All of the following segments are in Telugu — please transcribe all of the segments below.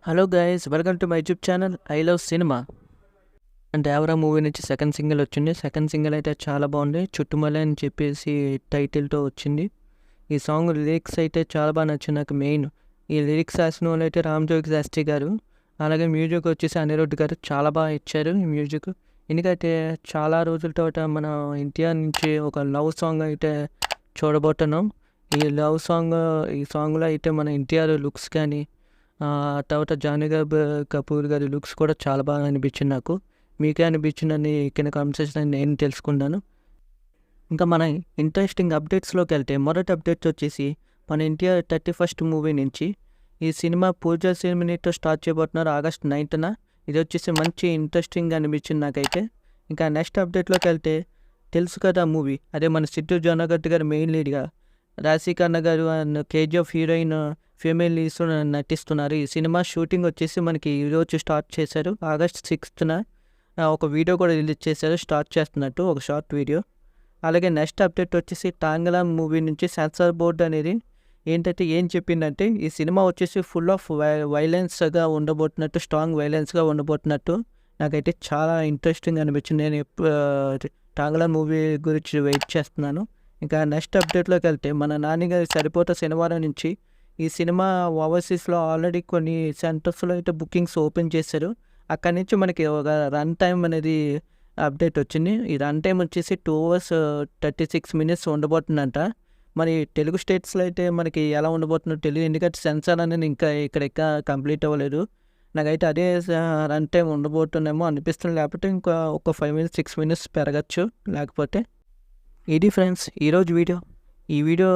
Hello guys, welcome to my YouTube channel I love cinema. అంటే దేవరా మూవీ నుంచి సెకండ్ సింగిల్ వచ్చింది. సెకండ్ సింగిల్ అయితే చాలా బాగుంది. చుట్టుమలే అని చెప్పేసి టైటిల్తో వచ్చింది. ఈ సాంగ్ లిరిక్స్ అయితే చాలా బాగా నచ్చింది నాకు. మెయిన్ ఈ లిరిక్స్ రాసిన వాళ్ళు అయితే రామజోగి శాస్త్రి గారు, అలాగే మ్యూజిక్ వచ్చేసి అనిరుద్ధ్ గారు చాలా బాగా ఇచ్చారు ఈ మ్యూజిక్. ఎందుకంటే చాలా రోజులతో మన ఇండియా నుంచి ఒక లవ్ సాంగ్ అయితే చూడబోతున్నాం. ఈ సాంగ్లో అయితే మన ఎన్టీఆర్ లుక్స్ కానీ, తర్వాత జానీ కపూర్ గారి లుక్స్ కూడా చాలా బాగా అనిపించింది నాకు. మీకే అనిపించిందని కింద కామెంట్ సెక్షన్ నేను తెలుసుకున్నాను. ఇంకా మన ఇంట్రెస్టింగ్ అప్డేట్స్లోకి వెళ్తే, మొదటి అప్డేట్స్ వచ్చేసి మన ఎన్టీఆర్ 31st మూవీ నుంచి ఈ సినిమా పూజ సెరమనీతో స్టార్ట్ చేయబోతున్నారు ఆగస్ట్ 9th. ఇది వచ్చేసి మంచి ఇంట్రెస్టింగ్ అనిపించింది నాకైతే. ఇంకా నెక్స్ట్ అప్డేట్లోకి వెళ్తే, తెలుసు కదా మూవీ, అదే మన సిద్ధు జొన్నగడ్డ గారు మెయిన్ లీడ్గా, రాశిఖన్నా గారు and KGF heroine female leads నటిస్తున్నారు. ఈ సినిమా షూటింగ్ వచ్చేసి మనకి ఈరోజు స్టార్ట్ చేశారు. ఆగస్ట్ 6th ఒక వీడియో కూడా రిలీజ్ చేశారు స్టార్ట్ చేస్తున్నట్టు, ఒక షార్ట్ వీడియో. అలాగే నెక్స్ట్ అప్డేట్ వచ్చేసి టాంగలాం మూవీ నుంచి సెన్సార్ బోర్డ్ అనేది ఏంటంటే ఏం చెప్పిందంటే, ఈ సినిమా వచ్చేసి ఫుల్ ఆఫ్ వైలెన్స్గా ఉండబోతున్నట్టు, స్ట్రాంగ్ వైలెన్స్గా ఉండబోతున్నట్టు. నాకైతే చాలా ఇంట్రెస్టింగ్ అనిపించింది. నేను టాంగలాం మూవీ గురించి వెయిట్ చేస్తున్నాను. ఇంకా నెక్స్ట్ అప్డేట్లోకి వెళ్తే, మన నాన్నగారి సరిపోతా శనివారం నుంచి ఈ సినిమా ఓవర్సీస్లో ఆల్రెడీ కొన్ని సెంటర్స్లో అయితే బుకింగ్స్ ఓపెన్ చేశారు. అక్కడి నుంచి మనకి ఒక రన్ టైం అనేది అప్డేట్ వచ్చింది. ఈ రన్ టైం వచ్చేసి 2 hours 36 minutes ఉండబోతుందంట. మరి తెలుగు స్టేట్స్లో అయితే మనకి ఎలా ఉండబోతుందో తెలియదు, ఎందుకంటే సెన్సార్ అనేది ఇంకా కంప్లీట్ అవ్వలేదు. నాకైతే అదే రన్ టైం ఉండబోతుందేమో అనిపిస్తుంది. లేకపోతే ఇంకా ఒక 5 minutes 6 minutes పెరగచ్చు లేకపోతే. ఇది ఫ్రెండ్స్ ఈరోజు వీడియో. ఈ వీడియో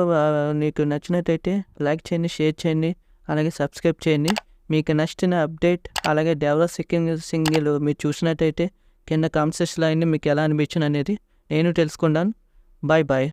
మీకు నచ్చినట్టయితే లైక్ చేయండి, షేర్ చేయండి, అలాగే సబ్స్క్రైబ్ చేయండి. మీకు నచ్చిన అప్డేట్ అలాగే దేవరా సింగిల్ మీరు చూసినట్టయితే కింద కామెంట్ సెక్షన్లో మీకు ఎలా అనిపించింది అనేది నేను తెలుసుకున్నాను. Bye bye.